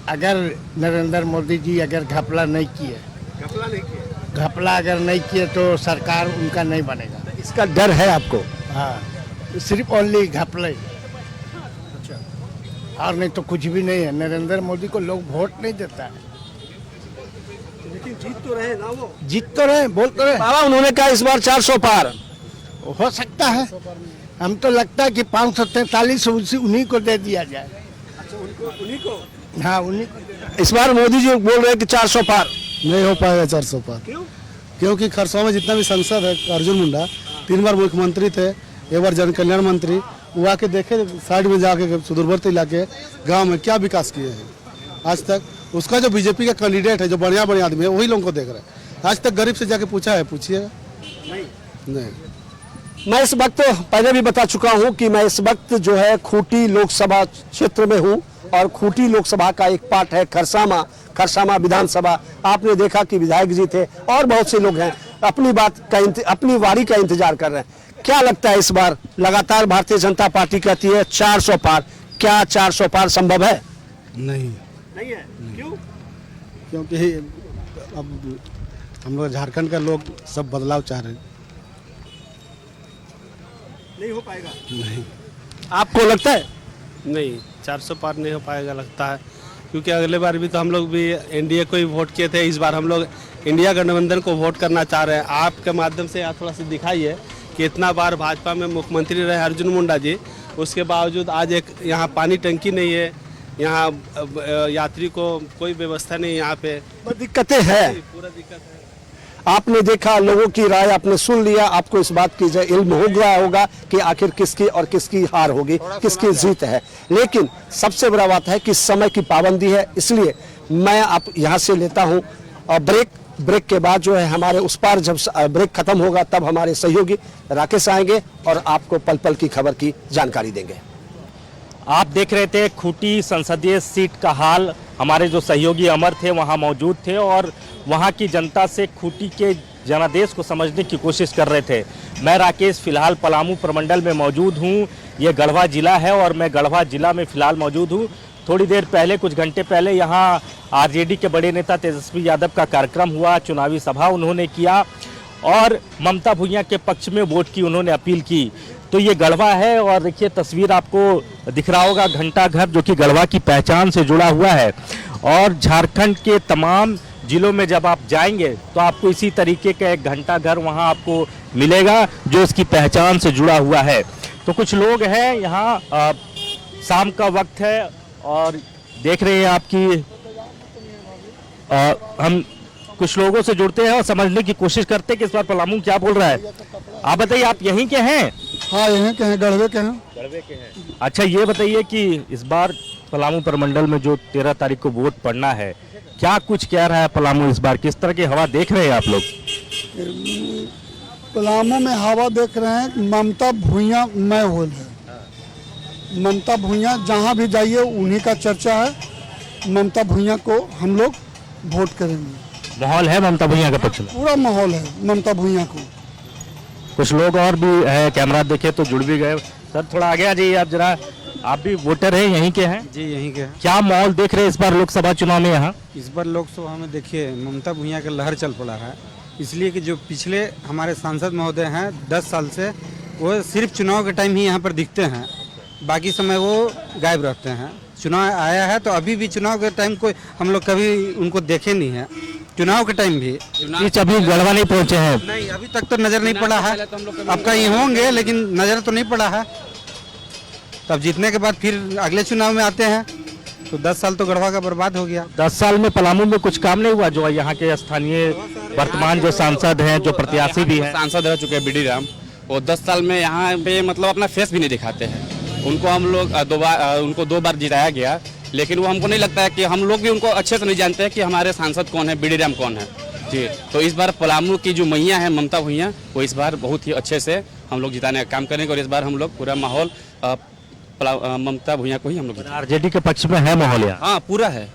अगर नरेंद्र मोदी जी अगर घपला नहीं किए, घपला अगर नहीं किए तो सरकार उनका नहीं बनेगा। इसका डर है आपको? हाँ, सिर्फ ओनली घपले और नहीं तो कुछ भी नहीं है। नरेंद्र मोदी को लोग वोट नहीं देता है। लेकिन जीत तो रहे ना वो? जीत तो रहे, बोल तो रहे। बाबा उन्होंने कहा इस बार 400 पार हो सकता है। हम तो लगता है कि 543 उन्हीं को दे दिया जाए। अच्छा, उन्हीं को? हाँ उन्हीं को। इस बार मोदी जी बोल रहे हैं कि 400 पार नहीं हो पाएगा। 400 पार क्यों? क्योंकि खरसवां में जितना भी सांसद है, अर्जुन मुंडा 3 बार मुख्यमंत्री थे, एक बार जन कल्याण मंत्री। वो आके देखे साइड में जाके सुदूरवर्ती इलाके गांव में क्या विकास किए हैं आज तक। उसका जो बीजेपी का कैंडिडेट है, जो बढ़िया आदमी है, वही लोगों को देख रहे हैं। आज तक गरीब से जाके पूछा है? पूछिएगा नहीं। मैं इस वक्त पहले भी बता चुका हूं कि मैं इस वक्त जो है खूंटी लोकसभा क्षेत्र में हूं और खूंटी लोकसभा का एक पार्ट है खरसामा विधानसभा। आपने देखा कि विधायक जी थे और बहुत से लोग हैं, अपनी बारी का इंतजार कर रहे हैं। क्या लगता है इस बार? लगातार भारतीय जनता पार्टी कहती है 400 पार, क्या 400 पार संभव है? नहीं है। क्यों? क्योंकि अब हम लोग झारखंड का लोग सब बदलाव चाह रहे हैं। नहीं हो पाएगा? नहीं। आपको लगता है? नहीं, 400 पार नहीं हो पाएगा लगता है, क्योंकि अगले बार भी तो हम लोग भी एनडीए को ही वोट किए थे। इस बार हम लोग इंडिया गठबंधन को वोट करना चाह रहे हैं। आपके माध्यम से यहाँ थोड़ा सा दिखाइए कि इतना बार भाजपा में मुख्यमंत्री रहे अर्जुन मुंडा जी, उसके बावजूद आज एक यहाँ पानी टंकी नहीं है, यहाँ यात्री को कोई व्यवस्था नहीं, यहाँ पे दिक्कतें हैं। पूरा दिक्कत है। आपने देखा, लोगों की राय आपने सुन लिया, आपको इस बात की इल्म हो गया होगा कि आखिर किसकी और किसकी हार होगी, किसकी जीत है। लेकिन सबसे बड़ा बात है कि समय की पाबंदी है, इसलिए मैं आप यहाँ से लेता हूँ और ब्रेक के बाद जो है हमारे उस पार जब ब्रेक खत्म होगा तब हमारे सहयोगी राकेश आएंगे और आपको पल पल की खबर की जानकारी देंगे। आप देख रहे थे खूंटी संसदीय सीट का हाल। हमारे जो सहयोगी अमर थे वहां मौजूद थे और वहां की जनता से खूंटी के जनादेश को समझने की कोशिश कर रहे थे। मैं राकेश फिलहाल पलामू प्रमंडल में मौजूद हूं। ये गढ़वा जिला है और मैं गढ़वा जिला में फिलहाल मौजूद हूं। थोड़ी देर पहले, कुछ घंटे पहले यहाँ आरजेडी के बड़े नेता तेजस्वी यादव का कार्यक्रम हुआ, चुनावी सभा उन्होंने किया और ममता भुइयां के पक्ष में वोट की उन्होंने अपील की। तो ये गढ़वा है और देखिए तस्वीर आपको दिख रहा होगा, घंटा घर जो कि गढ़वा की पहचान से जुड़ा हुआ है। और झारखंड के तमाम जिलों में जब आप जाएंगे तो आपको इसी तरीके का एक घंटा घर वहाँ आपको मिलेगा जो इसकी पहचान से जुड़ा हुआ है। तो कुछ लोग हैं यहाँ, शाम का वक्त है और देख रहे हैं आपकी हम कुछ लोगों से जुड़ते हैं और समझने की कोशिश करते हैं कि इस बार पलामू क्या बोल रहा है। आप बताइए, आप यहीं के हैं? हाँ, यहीं के हैं, गढ़वे के हैं। गढ़वे के हैं। अच्छा, ये बताइए कि इस बार पलामू प्रमंडल में जो 13 तारीख को वोट पड़ना है, क्या कुछ कह रहा है पलामू इस बार? किस तरह की हवा देख रहे हैं आप लोग? पलामू में हवा देख रहे हैं, ममता भुइयां मैं होल है। ममता भुइयां जहाँ भी जाइए उन्हीं का चर्चा है। ममता भुइयां को हम लोग वोट करेंगे। माहौल है ममता भुइयां के पक्ष में? पूरा माहौल है ममता भुइयां को। कुछ लोग और भी है, कैमरा देखे तो जुड़ भी गए। सर थोड़ा आगे आ जाइए आप जरा, आप भी वोटर हैं, यहीं के हैं? जी यहीं के हैं। क्या माहौल देख रहे हैं इस बार लोकसभा चुनाव में यहाँ? इस बार लोकसभा में देखिए ममता भुइयां का लहर चल पड़ा है, इसलिए कि जो पिछले हमारे सांसद महोदय हैं 10 साल से, वो सिर्फ चुनाव के टाइम ही यहाँ पर दिखते हैं, बाकी समय वो गायब रहते हैं। चुनाव आया है तो अभी भी चुनाव के टाइम कोई हम लोग कभी उनको देखे नहीं है। चुनाव के टाइम भी अभी गढ़वा नहीं पहुँचे हैं? नहीं, अभी तक तो नज़र नहीं पड़ा है। अब कहीं होंगे लेकिन नज़र तो नहीं पड़ा है। तब जीतने के बाद फिर अगले चुनाव में आते हैं तो 10 साल तो गढ़वा का बर्बाद हो गया। 10 साल में पलामू में कुछ काम नहीं हुआ? जो यहाँ के स्थानीय वर्तमान जो सांसद हैं, जो प्रत्याशी भी हैं, सांसद रह चुके हैं बीडी राम, वो 10 साल में यहाँ पे मतलब अपना फेस भी नहीं दिखाते हैं। उनको हम लोग उनको 2 बार जिताया गया, लेकिन वो हमको नहीं लगता है कि हम लोग भी उनको अच्छे से नहीं जानते हैं कि हमारे सांसद कौन है, बीडी राम कौन है जी। तो इस बार पलामू की जो मैया है ममता भुइयां, वो इस बार बहुत ही अच्छे से हम लोग जिताने का काम करेंगे और इस बार हम लोग पूरा माहौल ममता भुइयां को ही हम लोग। आरजेडी के पक्ष में है माहौल यहाँ? हाँ, पूरा है,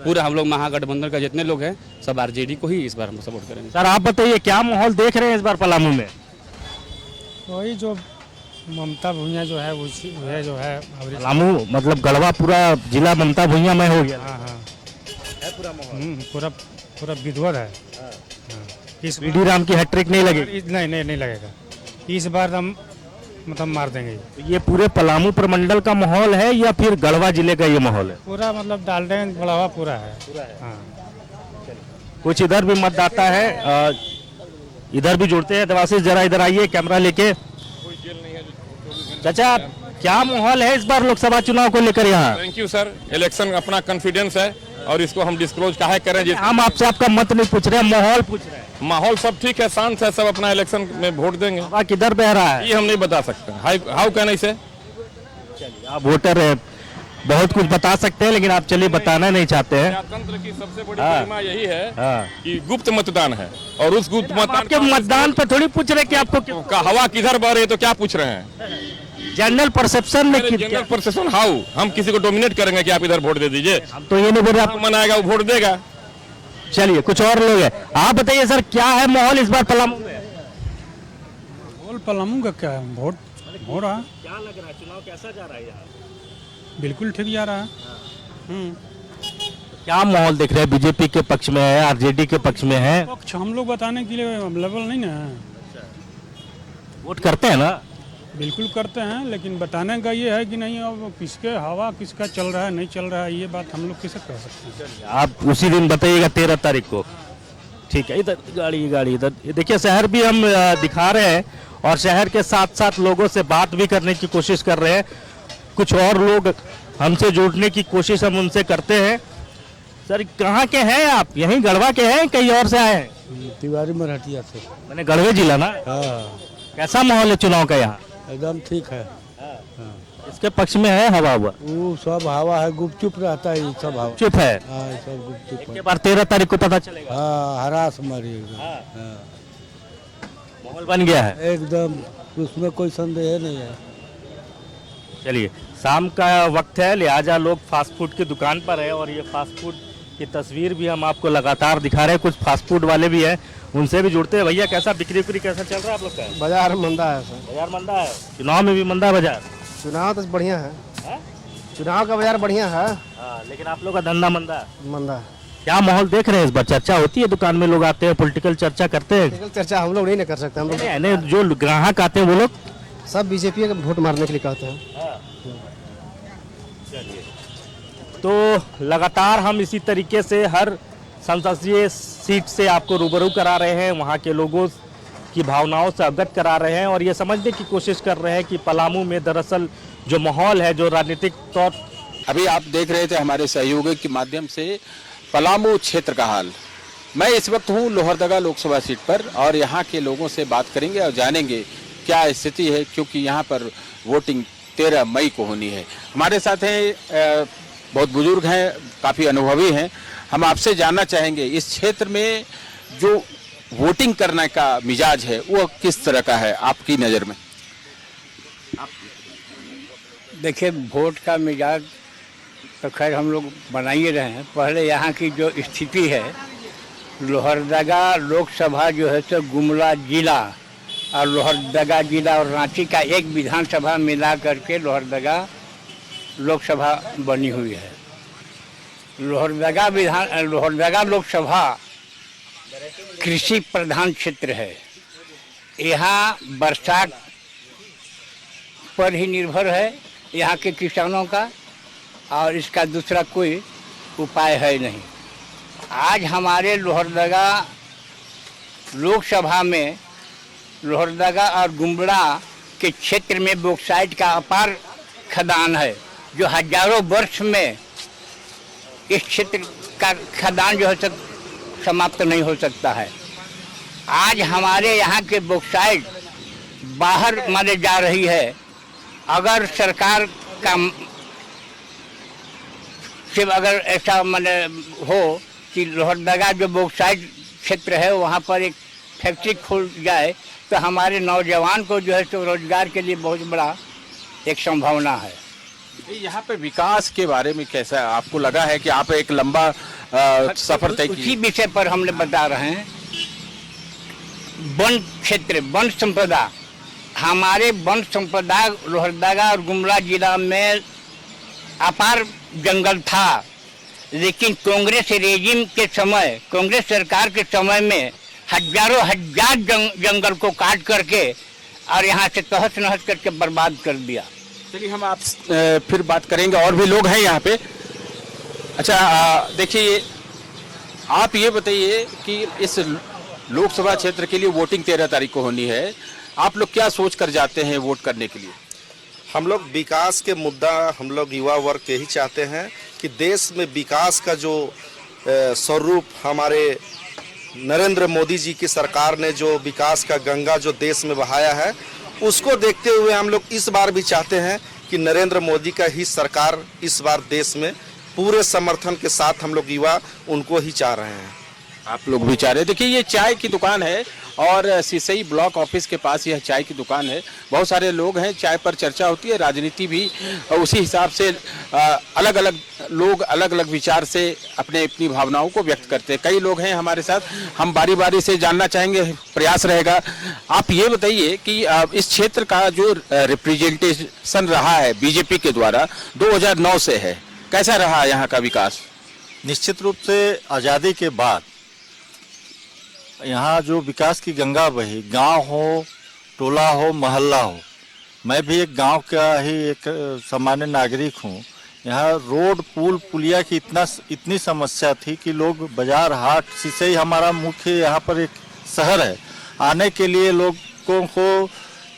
पूरा। हम लोग महागठबंधन का जितने लोग हैं सब आरजेडी को ही इस बार हम सपोर्ट करेंगे। सर आप बताइए, क्या माहौल देख रहे हैं इस बार पलामू में? वही जो ममता भुइयां जो है वह जो है पलामू मतलब गढ़वा पूरा जिला ममता भुइयां में हो गया। हाँ है पूरा माहौल, पूरा विध्वल है। इस बीडी राम की हैट्रिक नहीं लगेगी? नहीं लगेगा। इस बार हम मतलब मार देंगे। ये पूरे पलामू प्रमंडल का माहौल है या फिर गढ़वा जिले का ये माहौल है? पूरा मतलब डालडन गढ़वा पूरा है। हाँ। कुछ इधर भी मतदाता है, इधर भी जुड़ते हैं। देवाशीष जरा इधर आइए, कैमरा लेके। चाचा, क्या माहौल है इस बार लोकसभा चुनाव को लेकर यहाँ? Thank you sir. इलेक्शन अपना कॉन्फिडेंस है और इसको हम डिस्क्लोज काहे करें? हम आपसे आपका मत नहीं पूछ रहे, माहौल पूछ रहे हैं। माहौल सब ठीक है, शांत है, सब अपना इलेक्शन में वोट देंगे। किधर बह रहा है ये हम नहीं बता सकते। हाउ कैन आई से? चलिए, आप वोटर है, बहुत कुछ बता सकते हैं, लेकिन आप चलिए बताना नहीं चाहते हैं। लोकतंत्र की सबसे बड़ी महिमा यही है कि गुप्त मतदान है और उस गुप्त मतदान पे थोड़ी पूछ रहे कि आपको हवा किधर बह रही है, तो क्या पूछ रहे हैं? जनरल परसेप्शन में। General perception how? हम किसी को डोमिनेट करेंगे कि आप इधर वोट दे दीजिए? हम तो ये नहीं बोल रहे, आप मनाएगा वो वोट देगा। चलिए, कुछ और लोग हैं, आप बताइए सर, क्या है माहौल इस बार पलामू में? माहौल पलामू का क्या है, वोट हो रहा है। क्या लग रहा है, चुनाव कैसा जा रहा है यहाँ? बिल्कुल ठीक जा रहा है। क्या माहौल देख रहे हैं? बीजेपी के पक्ष में है, आरजेडी के पक्ष में है? पक्ष हम लोग बताने के लिए अवेलेबल नहीं ना है। वोट करते हैं ना? बिल्कुल करते हैं, लेकिन बताने का ये है कि नहीं अब किसके हवा किसका चल रहा है, नहीं चल रहा है, ये बात हम लोग कैसे कह सकते हैं? आप उसी दिन बताइएगा 13 तारीख को। ठीक है, इधर गाड़ी इधर। देखिए, शहर भी हम दिखा रहे हैं और शहर के साथ साथ लोगों से बात भी करने की कोशिश कर रहे हैं। कुछ और लोग हमसे जुड़ने की कोशिश हम उनसे करते हैं। सर कहाँ के हैं आप? यहीं गढ़वा के हैं, कहीं और से आए हैं? तिवारी मराठिया से। मैंने गढ़वे जिला ना। कैसा माहौल है चुनाव का यहाँ? एकदम ठीक है। इसके पक्ष में है हवा हुआ? वो सब हवा है, गुपचुप रहता है, ये सब हवा चुप है। हाँ, सब गुपचुप है। बार 13 तारीख को पता चलेगा। हाँ, हरास मरेगा। माहौल बन गया है एकदम, उसमें कोई संदेह नहीं है। चलिए, शाम का वक्त है, लिहाजा लोग फास्ट फूड की दुकान पर है और ये फास्ट फूड की तस्वीर भी हम आपको लगातार दिखा रहे हैं। कुछ फास्ट फूड वाले भी हैं, उनसे भी जुड़ते हैं। भैया, कैसा बिक्री कैसा चल रहा है आप लोग का? बाजार मंदा है सर। बाजार मंदा है, चुनाव में भी मंदा है बाजार? चुनाव तो बढ़िया है, चुनाव का बाजार बढ़िया है। लेकिन आप लोग का धंधा मंदा है? मंदा है। क्या माहौल देख रहे हैं इस बार? चर्चा होती है दुकान में, लोग आते हैं, पॉलिटिकल चर्चा करते हैं? पॉलिटिकल चर्चा हम लोग नहीं कर सकते। हम लोग जो ग्राहक आते हैं वो लोग सब बीजेपी का वोट मारने के लिए कहते हैं। तो लगातार हम इसी तरीके से हर संसदीय सीट से आपको रूबरू करा रहे हैं, वहाँ के लोगों की भावनाओं से अवगत करा रहे हैं और ये समझने की कोशिश कर रहे हैं कि पलामू में दरअसल जो माहौल है, जो राजनीतिक तौर। अभी आप देख रहे थे हमारे सहयोगी के माध्यम से पलामू क्षेत्र का हाल। मैं इस वक्त हूँ लोहरदगा लोकसभा सीट पर और यहाँ के लोगों से बात करेंगे और जानेंगे क्या स्थिति है, क्योंकि यहाँ पर वोटिंग 13 मई को होनी है। हमारे साथ हैं बहुत बुजुर्ग हैं, काफ़ी अनुभवी हैं। हम आपसे जानना चाहेंगे इस क्षेत्र में जो वोटिंग करने का मिजाज है वो किस तरह का है आपकी नज़र में? देखिए, वोट का मिजाज तो खैर हम लोग बना ही रहे हैं। पहले यहाँ की जो स्थिति है, लोहरदगा लोकसभा जो है सो गुमला जिला और लोहरदगा जिला और रांची का एक विधानसभा मिला करके लोहरदगा लोकसभा बनी हुई है। लोहरदगा लोकसभा कृषि प्रधान क्षेत्र है। यहाँ बरसात पर ही निर्भर है यहाँ के किसानों का, और इसका दूसरा कोई उपाय है नहीं। आज हमारे लोहरदगा लोकसभा में लोहरदगा और गुमला के क्षेत्र में बॉक्साइट का अपार खदान है, जो हजारों वर्ष में इस क्षेत्र का खदान जो है सब समाप्त नहीं हो सकता है। आज हमारे यहाँ के बॉक्साइट बाहर माने जा रही है। अगर सरकार का सिर्फ अगर ऐसा माने हो कि लोहरदगा जो बॉक्साइट क्षेत्र है वहाँ पर एक फैक्ट्री खुल जाए तो हमारे नौजवान को जो है तो रोजगार के लिए बहुत बड़ा एक संभावना है। यहाँ पे विकास के बारे में कैसा आपको लगा है कि आप एक लंबा सफर तय किए? उसी विषय पर हमने बता रहे हैं। वन क्षेत्र, वन संपदा, हमारे वन संपदा लोहरदगा और गुमला जिला में अपार जंगल था, लेकिन कांग्रेस रेजिम के समय, कांग्रेस सरकार के समय में हजारों हजार जंगल को काट करके और यहाँ से तहस नहस करके बर्बाद कर दिया। चलिए, हम आप फिर बात करेंगे, और भी लोग हैं यहाँ पे। अच्छा, देखिए, आप ये बताइए कि इस लोकसभा क्षेत्र के लिए वोटिंग 13 तारीख को होनी है, आप लोग क्या सोच कर जाते हैं वोट करने के लिए? हम लोग विकास के मुद्दा, हम लोग युवा वर्ग यही चाहते हैं कि देश में विकास का जो स्वरूप हमारे नरेंद्र मोदी जी की सरकार ने जो विकास का गंगा जो देश में बहाया है, उसको देखते हुए हम लोग इस बार भी चाहते हैं कि नरेंद्र मोदी का ही सरकार इस बार देश में पूरे समर्थन के साथ हम लोग युवा उनको ही चाह रहे हैं। आप लोग भी चाह रहे हैं। देखिए, ये चाय की दुकान है और सिसई ब्लॉक ऑफिस के पास यह चाय की दुकान है। बहुत सारे लोग हैं, चाय पर चर्चा होती है, राजनीति भी उसी हिसाब से अलग अलग लोग अलग अलग विचार से अपने अपनी भावनाओं को व्यक्त करते हैं। कई लोग हैं हमारे साथ, हम बारी बारी से जानना चाहेंगे, प्रयास रहेगा। आप ये बताइए कि इस क्षेत्र का जो रिप्रेजेंटेशन रहा है बीजेपी के द्वारा 2009 से है, कैसा रहा यहाँ का विकास? निश्चित रूप से आज़ादी के बाद यहाँ जो विकास की गंगा बही, गांव हो, टोला हो, मोहल्ला हो, मैं भी एक गांव का ही एक सामान्य नागरिक हूँ। यहाँ रोड, पुल, पुलिया की इतनी समस्या थी कि लोग बाजार, हाट, सिसई हमारा मुख्य यहाँ पर एक शहर है, आने के लिए लोगों को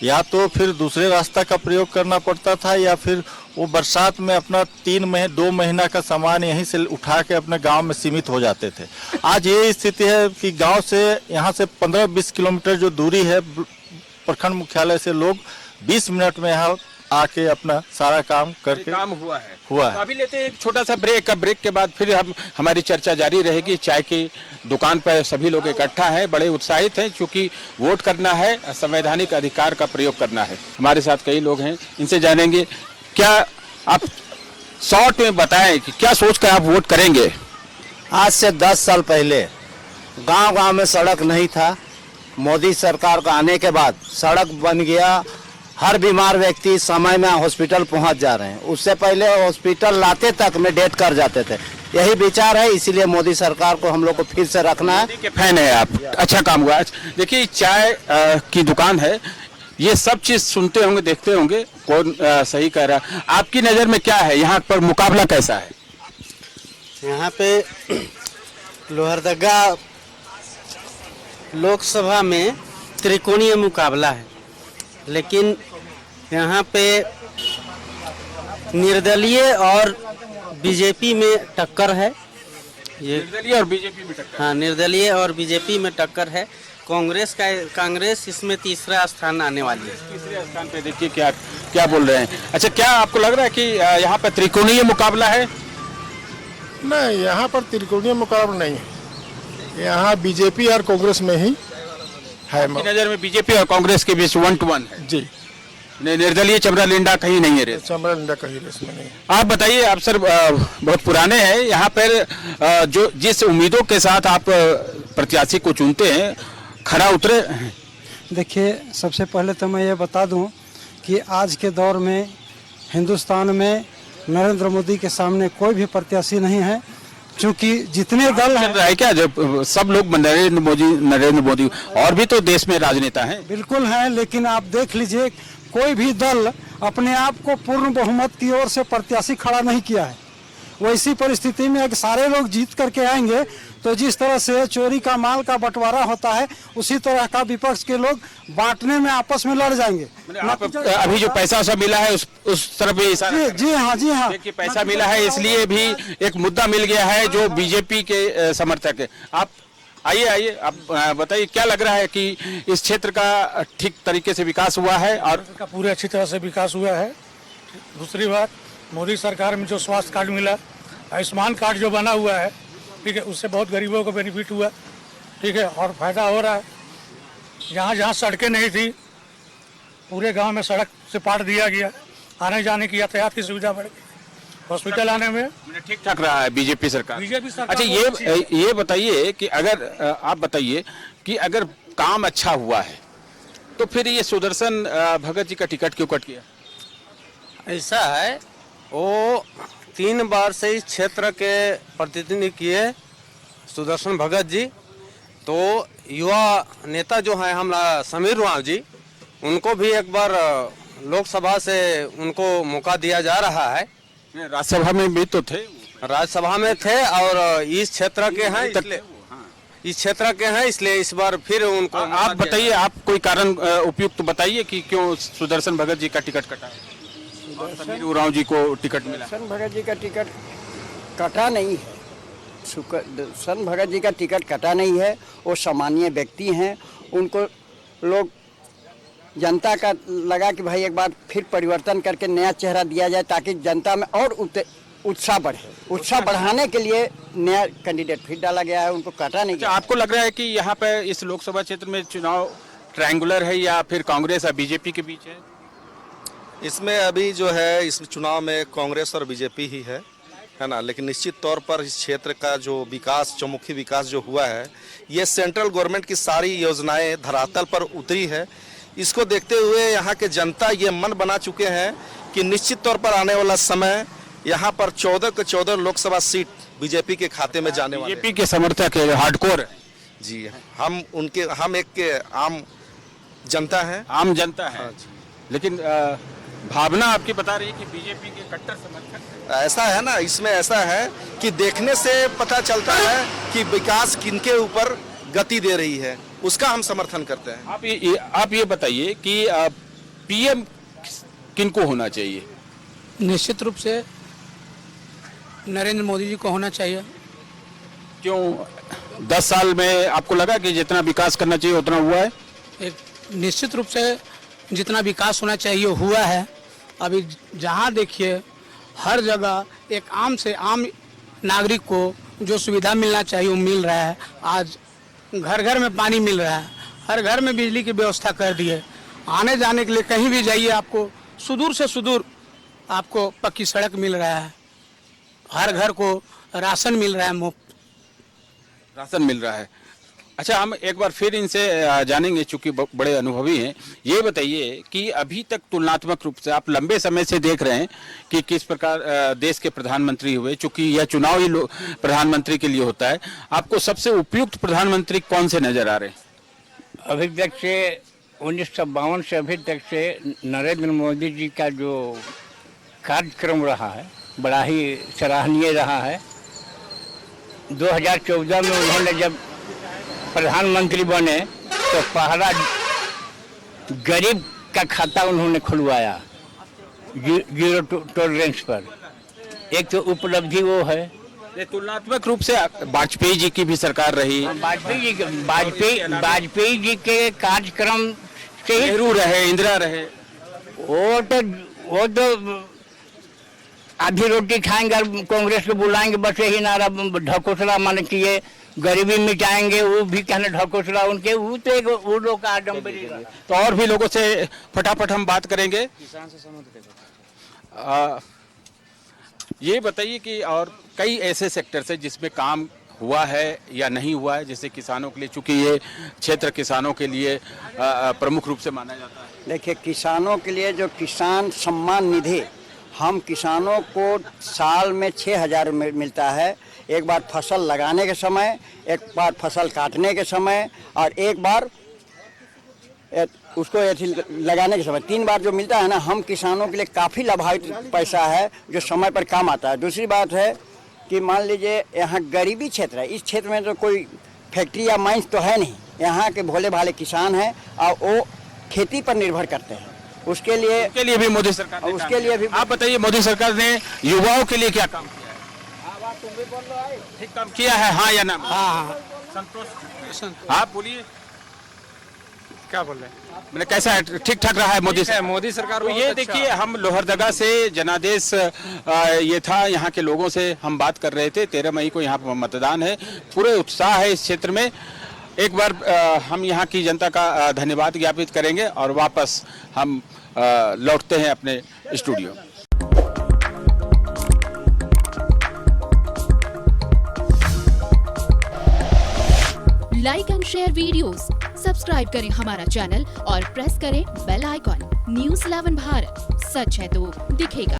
या तो फिर दूसरे रास्ता का प्रयोग करना पड़ता था या फिर वो बरसात में अपना 2 महीना का सामान यहीं से उठा के अपने गांव में सीमित हो जाते थे। आज ये स्थिति है कि गांव से यहाँ से 15-20 किलोमीटर जो दूरी है प्रखंड मुख्यालय से, लोग 20 मिनट में यहाँ आके अपना सारा काम करके काम हुआ है। तो अभी लेते हैं एक छोटा सा ब्रेक। ब्रेक के बाद फिर हम हमारी चर्चा जारी रहेगी। चाय की दुकान पर सभी लोग इकट्ठा हैं, बड़े उत्साहित हैं, क्योंकि वोट करना है, संवैधानिक अधिकार का प्रयोग करना है। हमारे साथ कई लोग हैं, इनसे जानेंगे क्या आप शॉर्ट में बताएं कि क्या सोच कर आप वोट करेंगे? आज से 10 साल पहले गांव-गांव में सड़क नहीं था। मोदी सरकार का आने के बाद सड़क बन गया, हर बीमार व्यक्ति समय में हॉस्पिटल पहुंच जा रहे हैं। उससे पहले हॉस्पिटल लाते तक में डेथ कर जाते थे। यही विचार है, इसीलिए मोदी सरकार को हम लोग को फिर से रखना है। के फैन है आप, अच्छा काम हुआ। देखिए चाय की दुकान है, ये सब चीज सुनते होंगे, देखते होंगे, कौन सही कह रहा है। आपकी नज़र में क्या है, यहाँ पर मुकाबला कैसा है? यहाँ पे लोहरदगा लोकसभा में त्रिकोणीय मुकाबला है, लेकिन यहाँ पे निर्दलीय और बीजेपी में टक्कर है। ये निर्दलीय और बीजेपी में टक्कर? हाँ, निर्दलीय और बीजेपी में टक्कर है। कांग्रेस इसमें तीसरा स्थान आने वाली है। तीसरे स्थान पे देखिए क्या क्या बोल रहे हैं। अच्छा, क्या आपको लग रहा है कि यहाँ पर त्रिकोणीय मुकाबला है? नहीं, यहाँ पर त्रिकोणीय मुकाबला नहीं है। यहाँ बीजेपी और कांग्रेस में ही है। नजर में बीजेपी और कांग्रेस के बीच 1 to 1 है जी। निर्दलीय चमरा लिंडा कहीं नहीं है रेस? चमरा लिंडा कहीं रेस में नहीं है। आप बताइए, आप सर बहुत पुराने हैं यहाँ पर, जो जिस उम्मीदों के साथ आप प्रत्याशी को चुनते हैं, खरा उतरे? देखिए, सबसे पहले तो मैं ये बता दूं कि आज के दौर में हिंदुस्तान में नरेंद्र मोदी के सामने कोई भी प्रत्याशी नहीं है, क्योंकि जितने दल है क्या, जब सब लोग नरेंद्र मोदी और भी तो देश में राजनेता हैं। बिल्कुल हैं, लेकिन आप देख लीजिए कोई भी दल अपने आप को पूर्ण बहुमत की ओर से प्रत्याशी खड़ा नहीं किया है। वैसी परिस्थिति में अगर सारे लोग जीत करके आएंगे तो जिस तरह से चोरी का माल का बंटवारा होता है, उसी तरह का विपक्ष के लोग बांटने में आपस में लड़ जाएंगे। अभी जो पैसा सब मिला है उस तरफ भी जी हाँ, जी हाँ। देखिए, पैसा मिला है इसलिए भी एक मुद्दा मिल गया है जो बीजेपी के समर्थक है। आप आइए आप बताइए, क्या लग रहा है कि इस क्षेत्र का ठीक तरीके से विकास हुआ है? और पूरे अच्छी तरह से विकास हुआ है। दूसरी बात, मोदी सरकार में जो स्वास्थ्य कार्ड मिला, आयुष्मान कार्ड जो बना हुआ है, ठीक है, उससे बहुत गरीबों को बेनिफिट हुआ, ठीक है, और फायदा हो रहा है। जहाँ जहाँ सड़कें नहीं थी, पूरे गांव में सड़क से पाट दिया गया, आने जाने की यातायात की सुविधा बढ़ गई, हॉस्पिटल आने में ठीक ठाक रहा है बीजेपी सरकार। सरकार अच्छा, ये बताइए कि अगर आप बताइए कि अगर काम अच्छा हुआ है तो फिर ये सुदर्शन भगत जी का टिकट क्यों कट गया? ऐसा है, वो 3 बार से इस क्षेत्र के प्रतिनिधित्व किए सुदर्शन भगत जी। तो युवा नेता जो है हमारा समीर राव जी, उनको भी एक बार लोकसभा से उनको मौका दिया जा रहा है। राज्यसभा में भी तो थे, राज्यसभा में थे, और इस क्षेत्र के हैं, इसलिए इस क्षेत्र के हैं, इसलिए इस बार फिर उनको। आप बताइए, आप कोई कारण उपयुक्त बताइए कि क्यों सुदर्शन भगत जी का टिकट कटा है? समीर उरांव जी को टिकट मिला? सुदर्शन भगत जी का टिकट कटा नहीं है। सुदर्शन भगत जी का टिकट कटा नहीं है। वो सामान्य व्यक्ति हैं, उनको लोग जनता का लगा कि भाई एक बार फिर परिवर्तन करके नया चेहरा दिया जाए, ताकि जनता में और उत्साह बढ़े। उत्साह बढ़ाने के लिए नया कैंडिडेट फिर डाला गया है, उनको काटा नहीं। आपको लग रहा है कि यहाँ पे इस लोकसभा क्षेत्र में चुनाव ट्रायंगुलर है या फिर कांग्रेस और बीजेपी के बीच है? इसमें अभी जो है, इस चुनाव में कांग्रेस और बीजेपी ही है ना। लेकिन निश्चित तौर पर इस क्षेत्र का जो विकास, चौमुखी विकास जो हुआ है, ये सेंट्रल गवर्नमेंट की सारी योजनाएं धरातल पर उतरी है। इसको देखते हुए यहाँ के जनता ये मन बना चुके हैं कि निश्चित तौर पर आने वाला समय यहाँ पर 14 के 14 लोकसभा सीट बीजेपी के खाते में जाने वाले। बीजेपी के समर्थक है, हार्डकोर जी। हम एक आम जनता है, आम जनता है। लेकिन भावना आपकी बता रही है कि बीजेपी के कट्टर समर्थक है। ऐसा है ना, इसमें ऐसा है कि देखने से पता चलता है कि विकास किनके ऊपर गति दे रही है, उसका हम समर्थन करते हैं। आप ये बताइए कि पीएम किनको होना चाहिए? निश्चित रूप से नरेंद्र मोदी जी को होना चाहिए। क्यों? 10 साल में आपको लगा कि जितना विकास करना चाहिए उतना हुआ है? एक निश्चित रूप से जितना विकास होना चाहिए हुआ है। अभी जहाँ देखिए हर जगह एक आम से आम नागरिक को जो सुविधा मिलना चाहिए वो मिल रहा है। आज घर घर में पानी मिल रहा है, हर घर में बिजली की व्यवस्था कर दी है। आने जाने के लिए कहीं भी जाइए, आपको सुदूर से सुदूर आपको पक्की सड़क मिल रहा है, हर घर को राशन मिल रहा है, मुफ्त राशन मिल रहा है। अच्छा, हम एक बार फिर इनसे जानेंगे, चूंकि बड़े अनुभवी हैं। ये बताइए कि अभी तक तुलनात्मक रूप से आप लंबे समय से देख रहे हैं कि किस प्रकार देश के प्रधानमंत्री हुए, चूंकि यह चुनाव ही प्रधानमंत्री के लिए होता है, आपको सबसे उपयुक्त प्रधानमंत्री कौन से नजर आ रहे हैं? अभी तक से 1952 से अभी तक से नरेंद्र मोदी जी का जो कार्यक्रम रहा है बड़ा ही सराहनीय रहा है। 2014 में उन्होंने जब प्रधानमंत्री बने तो पहला गरीब का खाता उन्होंने खुलवाया जीरो टॉलरेंस पर। एक तो उपलब्धि वो है। तुलनात्मक रूप से वाजपेयी जी की भी सरकार रही, वाजपेयी जी के कार्यक्रम से ही नेहरू रहे, इंदिरा रहे, वो तो आधी रोटी खाएंगे और कांग्रेस को बुलाएंगे, बस यही नारा ढकोसला मान किए, गरीबी मिटाएंगे, वो भी कहने ढकोसला उनके, वो तो एक वो लोग का आडम्बरी। तो और भी लोगों से फटाफट हम बात करेंगे। ये बताइए कि और कई ऐसे सेक्टर है जिसमें काम हुआ है या नहीं हुआ है, जैसे किसानों के लिए, चूंकि ये क्षेत्र किसानों के लिए प्रमुख रूप से माना जाता है। देखिए, किसानों के लिए जो किसान सम्मान निधि हम किसानों को साल में 6,000 मिलता है। एक बार फसल लगाने के समय, एक बार फसल काटने के समय और एक बार उसको लगाने के समय, 3 बार जो मिलता है ना, हम किसानों के लिए काफ़ी लाभान्वित पैसा है जो समय पर काम आता है। दूसरी बात है कि मान लीजिए यहाँ गरीबी क्षेत्र है, इस क्षेत्र में तो कोई फैक्ट्री या माइंस तो है नहीं, यहाँ के भोले भाले किसान हैं और वो खेती पर निर्भर करते हैं। उसके लिए भी मोदी सरकार ने उसके लिए भी आप बताइए, मोदी सरकार ने युवाओं के लिए क्या काम किया है? ठीक काम किया है, हाँ या ना? हाँ, संतोष, आप बोलिए, क्या बोल रहे हैं? मैंने कैसा है, ठीक ठाक रहा है मोदी सरकार? तो ये देखिए, हम लोहरदगा से जनादेश ये था, यहाँ के लोगों से हम बात कर रहे थे। 13 मई को यहाँ पर मतदान है, पूरे उत्साह है इस क्षेत्र में। एक बार हम यहाँ की जनता का धन्यवाद ज्ञापित करेंगे और वापस हम लौटते हैं अपने studio. Like and share videos, subscribe करें हमारा चैनल और प्रेस करें बेल आइकॉन। News 11 भारत, सच है तो दिखेगा।